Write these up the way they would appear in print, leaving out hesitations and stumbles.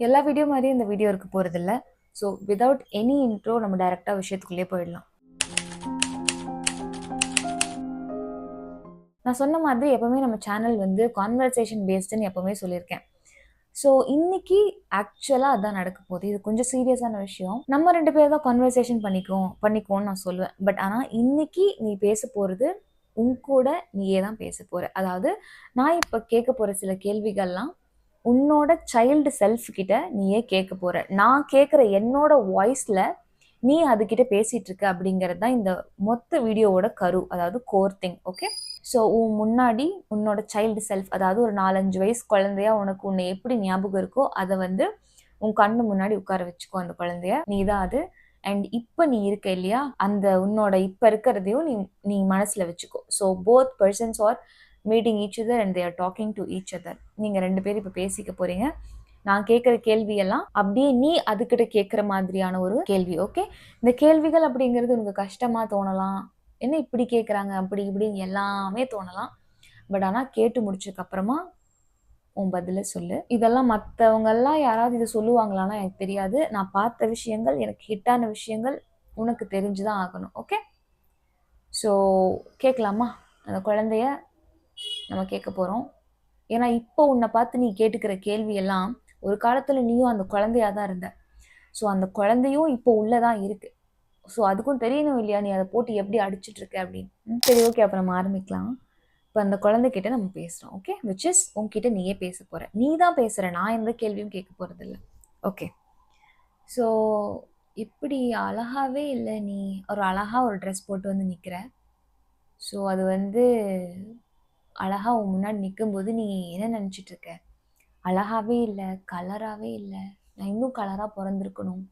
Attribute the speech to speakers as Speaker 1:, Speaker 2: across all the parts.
Speaker 1: எல்லா வீடியோ மாதிரியும் இந்த வீடியோ இருக்க போகிறதில்ல. ஸோ விதவுட் எனி இன்ட்ரோ நம்ம டைரெக்டாக விஷயத்துக்குள்ளே போயிடலாம். நான் சொன்ன மாதிரி எப்போவுமே நம்ம சேனல் வந்து கான்வர்சேஷன் பேஸ்டுன்னு எப்போவுமே சொல்லியிருக்கேன். ஸோ இன்னைக்கு ஆக்சுவலாக அதான் நடக்க போகுது. இது கொஞ்சம் சீரியஸான விஷயம். நம்ம 2 பேர் தான் கான்வர்சேஷன் பண்ணிக்குவோம்னு நான் சொல்லுவேன். பட் ஆனால் இன்னைக்கு நீ பேச போகிறது உன் கூட நீயே தான் பேச போகிற. அதாவது நான் இப்போ கேட்க போகிற சில கேள்விகள்லாம் உன்னோட சைல்டு செல்ஃப் கிட்ட நீயே கேட்க போற. நான் கேட்குற என்னோட வாய்ஸில் நீ அதுக்கிட்ட பேசிட்டு இருக்க அப்படிங்கிறது தான் இந்த மொத்த வீடியோவோட கரு, அதாவது கோர் திங். ஓகே, ஸோ உன் முன்னாடி உன்னோட சைல்டு செல்ஃப், அதாவது ஒரு 4-5 வயசு குழந்தையா உனக்கு உன்னை எப்படி ஞாபகம் இருக்கோ அதை வந்து உன் கண்ணு முன்னாடி உட்கார வச்சுக்கோ. அந்த குழந்தைய நீ தான் அது. அண்ட் இப்போ நீ இருக்க இல்லையா, அந்த உன்னோட இப்போ இருக்கிறதையும் நீ நீ மனசில் வச்சுக்கோ. So both persons R meeting each other and they are talking to each other. நீங்கள் 2 பேரும் இப்போ பேசிக்க போகிறீங்க. நான் கேட்குற கேள்வியெல்லாம் அப்படியே நீ அதுக்கிட்ட கேட்குற மாதிரியான ஒரு கேள்வி. ஓகே, இந்த கேள்விகள் அப்படிங்கிறது உனக்கு கஷ்டமாக தோணலாம். என்ன இப்படி கேட்குறாங்க அப்படி இப்படின்னு எல்லாமே தோணலாம். பட் ஆனால் கேட்டு முடிச்சதுக்கப்புறமா உன் பதிலை சொல்லு. இதெல்லாம் மற்றவங்கெல்லாம் யாராவது இதை சொல்லுவாங்களான்னா எனக்கு தெரியாது. நான் பார்த்த விஷயங்கள், எனக்கு ஹிட்டான விஷயங்கள் உனக்கு தெரிஞ்சு தான் ஆகணும். ஓகே, ஸோ கேட்கலாமா? அந்த குழந்தைய நம்ம கேட்க போகிறோம். ஏன்னா இப்போ உன்னை பார்த்து நீ கேட்டுக்கிற கேள்வி எல்லாம் ஒரு காலத்தில் நீயும் அந்த குழந்தையா தான் இருந்த. ஸோ அந்த குழந்தையும் இப்போ உள்ளதான் இருக்கு. ஸோ அதுக்கும் தெரியணும் இல்லையா, நீ அதை போட்டு எப்படி அடிச்சுட்டு இருக்க அப்படின்னு. சரி, ஓகே, அப்போ நம்ம ஆரம்பிக்கலாம். இப்போ அந்த குழந்தைகிட்ட நம்ம பேசுகிறோம். ஓகே, விச் இஸ் உன்கிட்ட நீயே பேச போகிற. நீ தான் பேசுகிற, நான் எந்த கேள்வியும் கேட்க போகிறதில்ல. ஓகே, ஸோ இப்படி அழகாவே இல்லை, நீ ஒரு அழகாக ஒரு ட்ரெஸ் போட்டு வந்து நிற்கிற. ஸோ அது வந்து அழகாக உன் முன்னாடி நிற்கும்போது நீ என்ன நினச்சிட்டு இருக்க? அழகாகவே இல்லை, கலராகவே இல்லை, நான் இன்னும் கலராக பிறந்திருக்கணும்,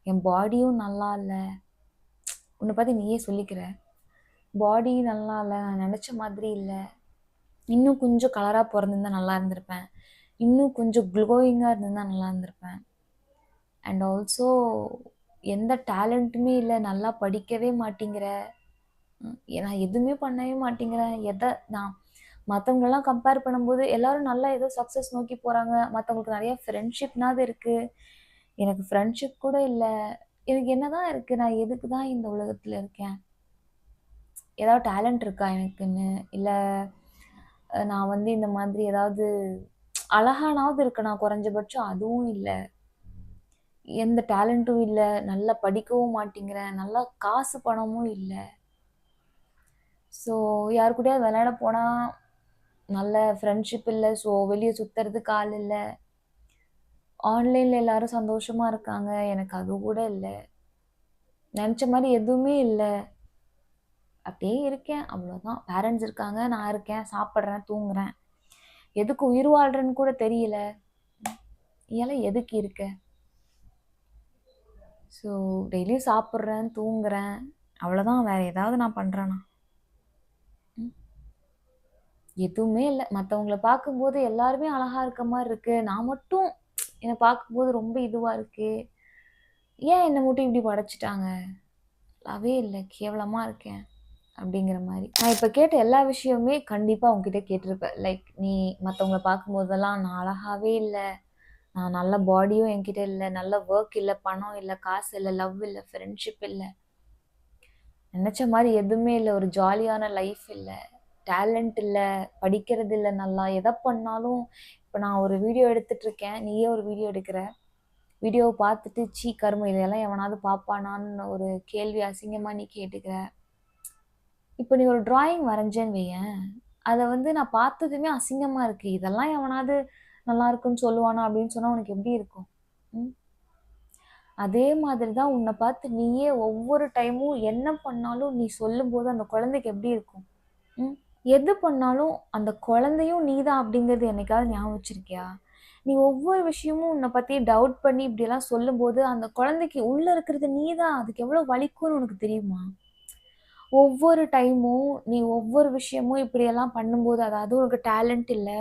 Speaker 1: என் பாடியும் நல்லா இல்லை. உன்னை பார்த்து நீயே சொல்லிக்கிற, பாடி நல்லா இல்லை, நான் நினச்ச மாதிரி இல்லை, இன்னும் கொஞ்சம் கலராக பிறந்திருந்தா நல்லா இருந்திருப்பேன், இன்னும் கொஞ்சம் க்ளோயிங்காக இருந்திருந்தா நல்லா இருந்திருப்பேன். அண்ட் ஆல்சோ எந்த டேலண்ட்டுமே இல்லை, நல்லா படிக்கவே மாட்டேங்கிற, நான் எதுவுமே பண்ணவே மாட்டேங்கிறேன். நான் மற்றவங்களெல்லாம் கம்பேர் பண்ணும்போது எல்லாரும் நல்லா ஏதோ சக்ஸஸ் நோக்கி போகிறாங்க, மற்றவங்களுக்கு நிறைய ஃப்ரெண்ட்ஷிப்னாவது இருக்குது, எனக்கு ஃப்ரெண்ட்ஷிப் கூட இல்லை. எனக்கு என்ன தான் இருக்குது, நான் எதுக்கு தான் இந்த உலகத்தில் இருக்கேன்? ஏதாவது டேலண்ட் இருக்கா எனக்குன்னு? இல்லை நான் வந்து இந்த மாதிரி ஏதாவது அழகானாவது இருக்கேனா? குறைஞ்சபட்சம் அதுவும் இல்லை, எந்த டேலண்ட்டும் இல்லை, நல்லா படிக்கவும் மாட்டேங்கிறேன், நல்லா காசு பணமும் இல்லை. ஸோ யார் கூடயாவது விளையாட போனால் நல்ல ஃப்ரெண்ட்ஷிப் இல்லை, ஸோ வெளியே சுற்றுறதுக்கு ஆள் இல்லை, ஆன்லைனில் எல்லாரும் சந்தோஷமாக இருக்காங்க, எனக்கு அது கூட இல்லை, நினச்ச மாதிரி எதுவுமே இல்லை, அப்படியே இருக்கேன், அவ்வளோதான். பேரண்ட்ஸ் இருக்காங்க, நான் இருக்கேன், சாப்பிட்றேன், தூங்குறேன், எதுக்கு உயிர் வாழ்கிறேன்னு கூட தெரியல, ஏன் எதுக்கு இருக்க? ஸோ டெய்லியும் சாப்பிட்றேன், தூங்குறேன், அவ்வளோதான். வேறு ஏதாவது நான் பண்ணுறேன்னா? எதுவுமே இல்லை. மற்றவங்கள பார்க்கும்போது எல்லாருமே அழகாக இருக்க மாதிரி இருக்குது, நான் மட்டும் என்னை பார்க்கும்போது ரொம்ப இதுவாக இருக்குது, ஏன் என்னை மட்டும் இப்படி படைச்சிட்டாங்க? நல்லாவே இல்லை, கேவலமாக இருக்கேன் அப்படிங்கிற மாதிரி. நான் இப்போ கேட்ட எல்லா விஷயமுமே கண்டிப்பாக உங்ககிட்ட கேட்டிருப்பேன். லைக் நீ மற்றவங்கள பார்க்கும்போதெல்லாம் நான் அழகாகவே இல்லை, நான் நல்ல பாடியும் என்கிட்ட இல்லை, நல்ல ஒர்க் இல்லை, பணம் இல்லை, காசு இல்லை, லவ் இல்லை, ஃப்ரெண்ட்ஷிப் இல்லை, நினச்ச மாதிரி எதுவுமே இல்லை, ஒரு ஜாலியான லைஃப் இல்லை, டேலண்ட் இல்லை, படிக்கிறது இல்லை, நல்லா எதை பண்ணாலும். இப்போ நான் ஒரு வீடியோ எடுத்துட்ருக்கேன், நீயே ஒரு வீடியோ எடுக்கிற, வீடியோவை பார்த்துட்டு சீ கருமை இதெல்லாம் எவனாவது பார்ப்பானான்னு ஒரு கேள்வி அசிங்கமாக நீ கேட்டுக்கிற. இப்போ நீ ஒரு டிராயிங் வரைஞ்சேன்னு வையேன், அதை வந்து நான் பார்த்ததுமே அசிங்கமாக இருக்குது, இதெல்லாம் எவனாவது நல்லா இருக்குன்னு சொல்லுவானா அப்படின்னு சொன்னால் உனக்கு எப்படி இருக்கும்? அதே மாதிரி தான் உன்னை பார்த்து நீயே ஒவ்வொரு டைமும் என்ன பண்ணாலும் நீ சொல்லும்போது அந்த குழந்தைக்கு எப்படி இருக்கும்? எது பண்ணாலும் அந்த குழந்தையும் நீ தான் அப்படிங்கிறது என்னைக்காவது ஞாபகம் வச்சிருக்கியா? நீ ஒவ்வொரு விஷயமும் உன்னை பற்றி டவுட் பண்ணி இப்படியெல்லாம் சொல்லும்போது அந்த குழந்தைக்கு உள்ளே இருக்கிறது நீ தான், அதுக்கு எவ்வளோ வலிக்கும்னு உனக்கு தெரியுமா? ஒவ்வொரு டைமும் நீ ஒவ்வொரு விஷயமும் இப்படியெல்லாம் பண்ணும்போது, அதாவது உனக்கு டேலண்ட் இல்லை,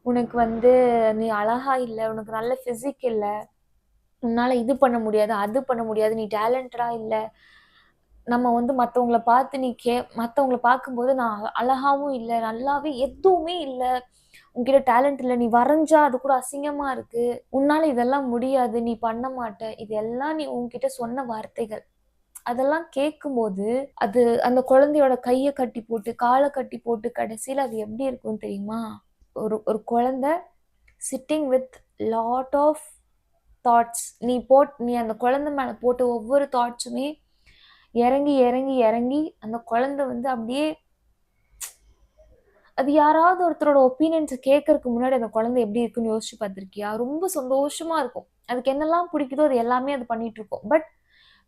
Speaker 1: உனக்கு வந்து நீ அழகா இல்லை, உனக்கு நல்ல ஃபிசிக் இல்லை, உன்னால் இது பண்ண முடியாது, அது பண்ண முடியாது, நீ டேலண்டடாக இல்லை, நம்ம வந்து மற்றவங்கள பார்த்து மற்றவங்கள பார்க்கும்போது நான் அழகாவும் இல்லை, நல்லாவே எதுவுமே இல்லை, உன்கிட்ட டேலண்ட் இல்லை, நீ வரைஞ்சா அது கூட அசிங்கமா இருக்கு, உன்னால இதெல்லாம் முடியாது, நீ பண்ண மாட்ட, இதெல்லாம் நீ உன்கிட்ட சொன்ன வார்த்தைகள். அதெல்லாம் கேட்கும்போது அது அந்த குழந்தையோட கையை கட்டி போட்டு காலை கட்டி போட்டு கடைசியில் அது எப்படி இருக்கும் தெரியுமா? ஒரு ஒரு குழந்தை sitting with lot of thoughts. நீ அந்த குழந்தை மேலே போட்ட ஒவ்வொரு தாட்ஸுமே இறங்கி இறங்கி இறங்கி அந்த குழந்தை வந்து அப்படியே அது யாராவது ஒருத்தரோட ஒப்பீனியன்ஸை கேட்கறதுக்கு முன்னாடி அந்த குழந்தை எப்படி இருக்குன்னு யோசிச்சு பார்த்துருக்கியா? ரொம்ப சந்தோஷமா இருக்கும். அதுக்கு என்னெல்லாம் பிடிக்குதோ அது எல்லாமே அது பண்ணிட்டு இருக்கும். பட்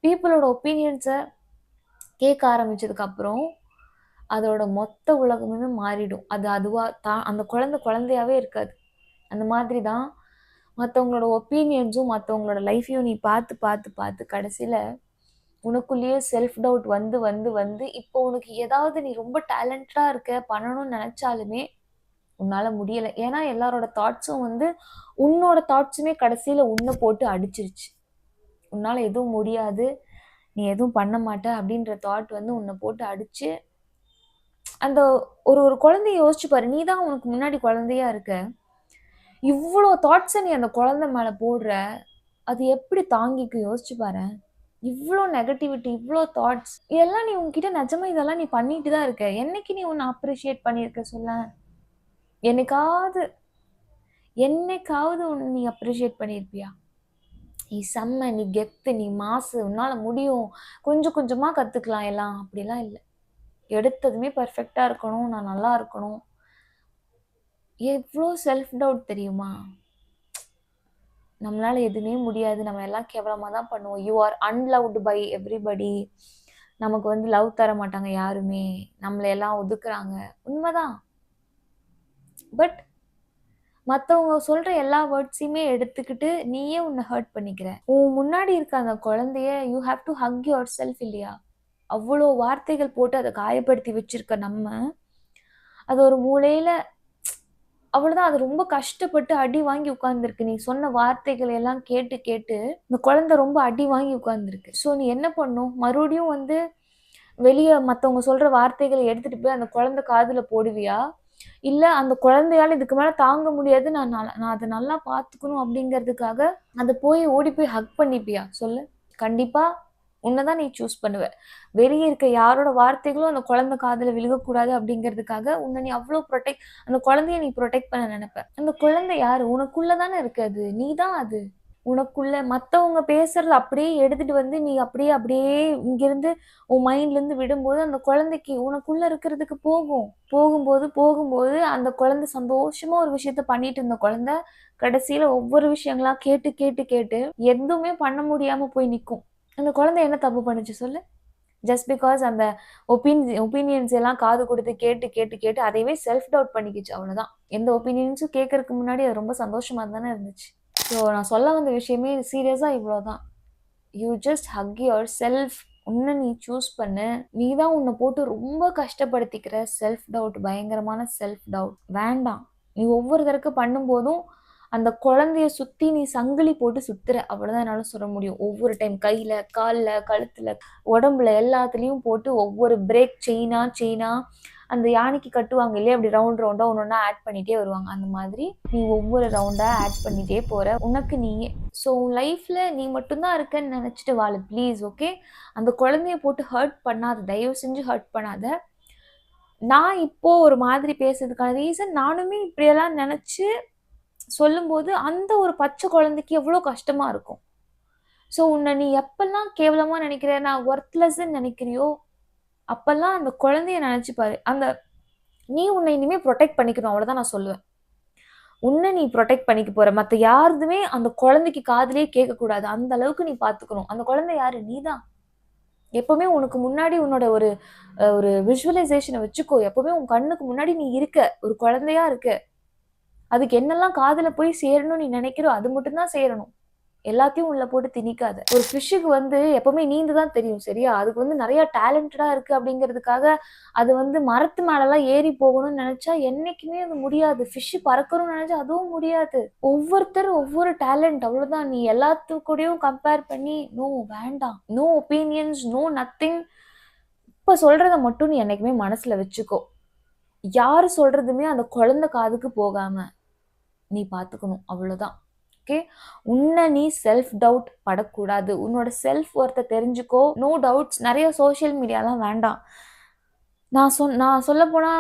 Speaker 1: பீப்புளோட ஒப்பீனியன்ஸை கேட்க ஆரம்பிச்சதுக்கு அப்புறம் அதோட மொத்த உலகமுமே மாறிடும். அது அதுவா அந்த குழந்தையாவே இருக்காது. அந்த மாதிரி தான் மற்றவங்களோட ஒப்பீனியன்ஸும் மற்றவங்களோட லைஃப்பையும் நீ பார்த்து பார்த்து பார்த்து கடைசியில் உனக்குள்ளேயே செல்ஃப் டவுட் வந்து வந்து வந்து இப்போ உனக்கு ஏதாவது நீ ரொம்ப டேலண்டடாக இருக்க பண்ணணும்னு நினச்சாலுமே உன்னால் முடியலை. ஏன்னா எல்லாரோட தாட்ஸும் வந்து உன்னோட தாட்ஸுமே கடைசியில் உன்னை போட்டு அடிச்சிருச்சு. உன்னால் எதுவும் முடியாது, நீ எதுவும் பண்ண மாட்ட அப்படின்ற தாட் வந்து உன்னை போட்டு அடிச்சு அந்த ஒரு ஒரு குழந்தைய யோசிச்சு பாரு. நீ தான் உனக்கு முன்னாடி குழந்தையா இருக்க, இவ்வளோ தாட்ஸை நீ அந்த குழந்தை மேலே போடுற, அது எப்படி தாங்கிக்கும் யோசிச்சு பாரு. இவ்வளோ நெகட்டிவிட்டி, இவ்வளோ தாட்ஸ், இதெல்லாம் நீ உன்கிட்ட நிஜமா இதெல்லாம் நீ பண்ணிட்டு தான் இருக்க. என்னைக்கு நீ உன்னை அப்ரிஷியேட் பண்ணியிருக்க சொல்ல? என்னைக்காவது என்னைக்காவது உன்னை நீ அப்ரிஷியேட் பண்ணியிருப்பியா? நீ செம்ம, நீ கெத்து, நீ மாசு, உன்னால் முடியும், கொஞ்சம் கொஞ்சமாக கற்றுக்கலாம் எல்லாம், அப்படிலாம் இல்லை. எடுத்ததுமே பர்ஃபெக்டாக இருக்கணும், நான் நல்லா இருக்கணும். எவ்வளோ செல்ஃப் டவுட் தெரியுமா? நம்மளால எதுவுமே முடியாது, நம்ம எல்லாம் கேவலமாக தான் பண்ணுவோம், யூ ஆர் அன்லவ்டு பை எவ்ரிபடி, நமக்கு வந்து லவ் தர மாட்டாங்க யாருமே, நம்மளை எல்லாம் ஒதுக்குறாங்க. உண்மைதான். பட் மற்றவங்க சொல்கிற எல்லா வேர்ட்ஸையுமே எடுத்துக்கிட்டு நீயே உன்னை ஹர்ட் பண்ணிக்கிற. உன் முன்னாடி இருக்க அந்த குழந்தைய you have to hug yourself இல்லையா? அவ்வளோ வார்த்தைகள் போட்டு அதை காயப்படுத்தி வச்சிருக்க நம்ம, அது ஒரு மூலையில் அவ்வளோதான். அது ரொம்ப கஷ்டப்பட்டு அடி வாங்கி உட்கார்ந்துருக்கு. நீ சொன்ன வார்த்தைகளை எல்லாம் கேட்டு கேட்டு இந்த குழந்தை ரொம்ப அடி வாங்கி உட்கார்ந்துருக்கு. ஸோ நீ என்ன பண்ணும்? மறுபடியும் வந்து வெளியே மற்றவங்க சொல்கிற வார்த்தைகளை எடுத்துகிட்டு போய் அந்த குழந்தை காதில் போடுவியா? இல்லை அந்த குழந்தையால் இதுக்கு மேலே தாங்க முடியாது, நான் அதை நல்லா பார்த்துக்கணும் அப்படிங்கிறதுக்காக அதை போய் ஓடி போய் ஹக் பண்ணிப்பியா? சொல்லு. கண்டிப்பாக உன்னை நீ சூஸ் பண்ணுவ. வெளியே இருக்க யாரோட வார்த்தைகளும் அந்த குழந்தை காதில் விழுகக்கூடாது அப்படிங்கிறதுக்காக உன்னை நீ அவ்வளோ அந்த குழந்தைய நீ ப்ரொடெக்ட் பண்ண நினைப்ப. அந்த குழந்தை யாரு? உனக்குள்ள தானே இருக்கு. அது நீ தான். அது உனக்குள்ள மற்றவங்க பேசுறது அப்படியே எடுத்துட்டு வந்து நீ அப்படியே அப்படியே இங்கிருந்து உன் மைண்ட்லேருந்து விடும்போது அந்த குழந்தைக்கு உனக்குள்ள இருக்கிறதுக்கு போகும்போது அந்த குழந்தை சந்தோஷமா ஒரு விஷயத்த பண்ணிட்டு இருந்த குழந்தை கடைசியில ஒவ்வொரு விஷயங்களா கேட்டு கேட்டு கேட்டு எதுவுமே பண்ண முடியாம போய் நிற்கும். அந்த குழந்தை என்ன தப்பு பண்ணுச்சு சொல்லு? ஜஸ்ட் பிகாஸ் அந்த ஒப்பீனியன்ஸ் எல்லாம் காது கொடுத்து கேட்டு கேட்டு கேட்டு அதையவே செல்ஃப் டவுட் பண்ணிக்கிச்சு, அவ்வளோதான். எந்த ஒப்பீனியன்ஸும் கேட்கறதுக்கு முன்னாடி அது ரொம்ப சந்தோஷமா தானே இருந்துச்சு. ஸோ நான் சொல்ல வந்த விஷயமே சீரியஸாக இவ்வளோதான். You just hug yourself. உன்னை நீ சூஸ் பண்ணு. நீ தான் உன்னை போட்டு ரொம்ப கஷ்டப்படுத்திக்கிற. செல்ஃப் டவுட், பயங்கரமான செல்ஃப் டவுட் வேண்டாம். நீ ஒவ்வொரு தடவை பண்ணும்போதும் அந்த குழந்தைய சுற்றி நீ சங்கிலி போட்டு சுற்றுற, அவ்வளோதான் என்னால் சொல்ல முடியும். ஒவ்வொரு டைம் கையில், காலில், கழுத்தில், உடம்புல எல்லாத்துலேயும் போட்டு ஒவ்வொரு பிரேக் செயினா அந்த யானைக்கு கட்டுவாங்க இல்லையா, அப்படி ரவுண்டாக ஒன்று ஒன்றா ஆட் பண்ணிகிட்டே வருவாங்க. அந்த மாதிரி நீ ஒவ்வொரு ரவுண்டாக ஆட் பண்ணிகிட்டே போகிற உனக்கு நீயே. ஸோ உன் லைஃப்பில் நீ மட்டும்தான் இருக்கன்னு நினச்சிட்டு வாழு ப்ளீஸ். ஓகே? அந்த குழந்தைய போட்டு ஹர்ட் பண்ணாத, தயவு செஞ்சு ஹர்ட் பண்ணாத. நான் இப்போது ஒரு மாதிரி பேசுறதுக்கான ரீசன், நானுமே இப்படியெல்லாம் நினச்சி சொல்லும்போது அந்த ஒரு பச்சை குழந்தைக்கு எவ்வளோ கஷ்டமாக இருக்கும். ஸோ உன்னை நீ எப்பெல்லாம் கேவலமாக நினைக்கிற, நான் ஒர்த்லெஸ்ன்னு நினைக்கிறியோ அப்பெல்லாம் அந்த குழந்தைய நினச்சி பாரு. நீ உன்னை இனிமேல் ப்ரொடெக்ட் பண்ணிக்கணும், அவ்வளோதான் நான் சொல்லுவேன். உன்னை நீ ப்ரொடெக்ட் பண்ணிக்க போகிற, மற்ற யாருதுமே அந்த குழந்தைக்கு காதுலேயே கேட்கக்கூடாது. அந்த அளவுக்கு நீ பார்த்துக்கணும். அந்த குழந்தை யாரு? நீ தான். எப்போவுமே உனக்கு முன்னாடி உன்னோட ஒரு விஷுவலைசேஷனை வச்சுக்கோ. எப்போவுமே உன் கண்ணுக்கு முன்னாடி நீ இருக்க, ஒரு குழந்தையா இருக்க. அதுக்கு என்னெல்லாம் காதில் போய் சேரணும்னு நீ நினைக்கிறோ அது மட்டும்தான் சேரணும். எல்லாத்தையும் உள்ள போட்டு திணிக்காத. ஒரு ஃபிஷ்ஷுக்கு வந்து எப்பவுமே நீந்து தான் தெரியும், சரியா? அதுக்கு வந்து நிறைய டேலண்டடா இருக்கு அப்படிங்கிறதுக்காக அது வந்து மரத்து மேலெல்லாம் ஏறி போகணும்னு நினைச்சா என்னைக்குமே அது முடியாது. ஃபிஷ்ஷு பறக்கணும்னு நினைச்சா அதுவும் முடியாது. ஒவ்வொருத்தரும் ஒவ்வொரு டேலண்ட், அவ்வளவுதான். நீ எல்லாத்துக்கூடயும் கம்பேர் பண்ணி நோ, வேண்டாம். No opinions, no nothing. இப்ப சொல்றத மட்டும் நீ என்னைக்குமே மனசுல வச்சுக்கோ. யார் சொல்றதுமே அந்த குழந்தை காதுக்கு போகாம நீ பார்த்துக்கணும், அவ்வளோதான். ஓகே, உன்னை நீ செல்ஃப் டவுட் படக்கூடாது. உன்னோட செல்ஃப் ஒர்த்தை தெரிஞ்சுக்கோ. No doubts. நிறைய சோஷியல் மீடியாலாம் வேண்டாம். நான் சொல்ல போனா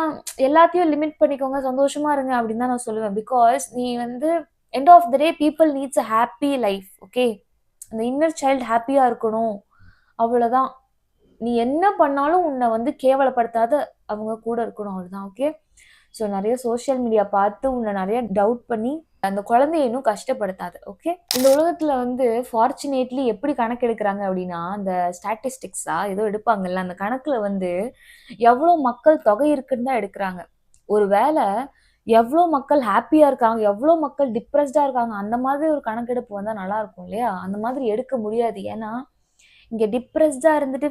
Speaker 1: எல்லாத்தையும் லிமிட் பண்ணிக்கோங்க, சந்தோஷமா இருங்க அப்படின்னு தான் நான் சொல்லுவேன். பிகாஸ் நீ வந்து end of the day people needs a happy life. Okay, அந்த இன்னர் சைல்டு ஹாப்பியா இருக்கணும், அவ்வளோதான். நீ என்ன பண்ணாலும் உன்னை வந்து கேவலப்படுத்தாத அவங்க கூட இருக்கணும், அவ்வளோதான். ஓகே, ஸோ நிறைய சோஷியல் மீடியா பார்த்து உன்னை நிறைய டவுட் பண்ணி அந்த குழந்தைய இன்னும் கஷ்டப்படுத்தாது. ஓகே, இந்த உலகத்துல வந்து ஃபார்ச்சுனேட்லி எப்படி கணக்கு எடுக்கிறாங்க அப்படின்னா, அந்த ஸ்டாட்டிஸ்டிக்ஸா ஏதோ எடுப்பாங்கல்ல, அந்த கணக்குல வந்து எவ்வளோ மக்கள் தொகை இருக்குன்னு தான் எடுக்கிறாங்க. ஒரு வேளை எவ்வளோ மக்கள் ஹாப்பியா இருக்காங்க, எவ்வளோ மக்கள் டிப்ரெஸ்டா இருக்காங்க, அந்த மாதிரி ஒரு கணக்கெடுப்பு வந்தா நல்லா இருக்கும் இல்லையா? அந்த மாதிரி எடுக்க முடியாது. ஏன்னா இங்க டிப்ரெஸ்டா இருந்துட்டு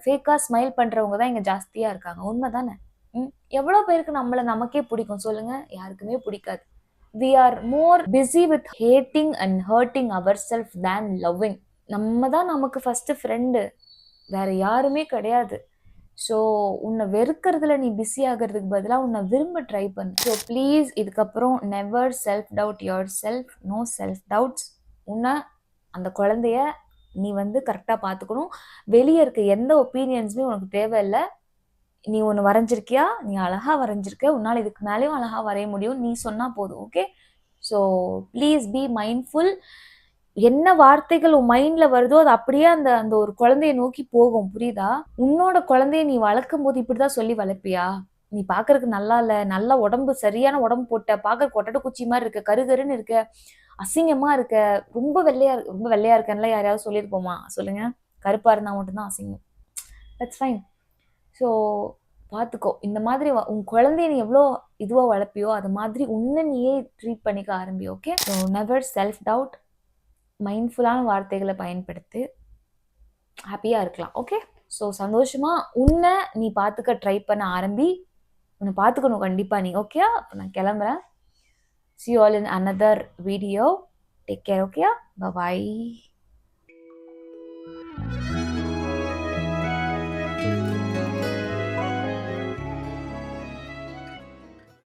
Speaker 1: ஃபேக்கா ஸ்மைல் பண்றவங்க தான் இங்க ஜாஸ்தியா இருக்காங்க. உண்மைதானே? எவ்வளோ பேருக்கு நமக்கே பிடிக்கும் சொல்லுங்க? யாருக்குமே பிடிக்காது. we are more busy with hating and hurting ourselves than loving. நம்ம தான் நமக்கு ஃபர்ஸ்ட் ஃப்ரெண்டு, வேற யாருமே கிடையாது. ஸோ உன்னை வெறுக்கிறதுல நீ பிஸி ஆகிறதுக்கு பதிலாக உன்னை விரும்ப ட்ரை பண்ணு. ஸோ ப்ளீஸ் இதுக்கப்புறம் never self doubt yourself. No self doubts. உன்னை அந்த குழந்தைய நீ வந்து கரெக்டாக பார்த்துக்கணும். வெளியே இருக்க எந்த ஒப்பீனியன்ஸுமே உனக்கு தேவையில்லை. நீ ஒன்று வரைஞ்சிருக்கியா, நீ அழகா வரைஞ்சிருக்க, உன்னால் இதுக்கு மேலேயும் அழகா வரைய முடியும், நீ சொன்னா போதும். Okay, so please be mindful. என்ன வார்த்தைகள் உன் மைண்ட்ல வருதோ அது அப்படியே அந்த அந்த ஒரு குழந்தைய நோக்கி போகும், புரியுதா? உன்னோட குழந்தைய நீ வளர்க்கும் போது இப்படிதான் சொல்லி வளர்ப்பியா? நீ பாக்குறதுக்கு நல்லா இல்ல, நல்ல உடம்பு, சரியான உடம்பு போட்ட, பாக்குற கொட்டட குச்சி மாதிரி இருக்க, கருகருன்னு இருக்க, அசிங்கமா இருக்க, ரொம்ப வெள்ளையா இருக்கேன்ல யாரையாவது சொல்லியிருப்போமா சொல்லுங்க? கருப்பா இருந்தா மட்டும்தான் அசிங்கம். That's fine. ஸோ பார்த்துக்கோ, இந்த மாதிரி உன் குழந்தைய நீ எவ்வளோ இதுவாக வளர்ப்பியோ அது மாதிரி உன்னை நீயே ட்ரீட் பண்ணிக்க ஆரம்பி. Okay, so never self doubt. மைண்ட்ஃபுல்லான வார்த்தைகளை பயன்படுத்தி ஹாப்பியாக இருக்கலாம். ஓகே, ஸோ சந்தோஷமாக உன்னை நீ பார்த்துக்க ட்ரை பண்ண ஆரம்பி. உன்னை பார்த்துக்கணும் கண்டிப்பாக நீ. ஓகே, அப்போ நான் கிளம்புறேன். see you all in another video. Take care. Okay, bye bye.